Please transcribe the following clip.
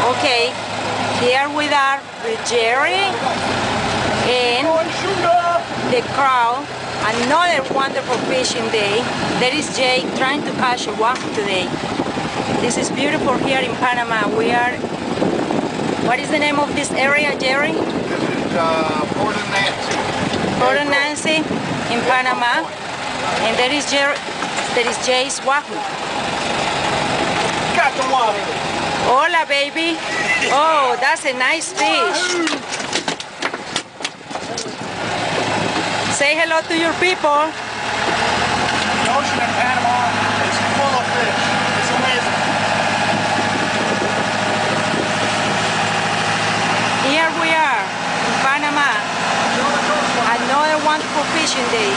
Okay, here we are with Jerry and the crowd. Another wonderful fishing day. There is Jake trying to catch a wahoo today. This is beautiful here in Panama. We are, what is the name of this area, Jerry? This is Port Nancy. Port Nancy in Panama. And there is Jay's wahoo. Got the wahoo. Hola, baby. Oh, that's a nice fish. Say hello to your people. The ocean in Panama is full of fish. It's amazing. Here we are in Panama. Another wonderful fishing day.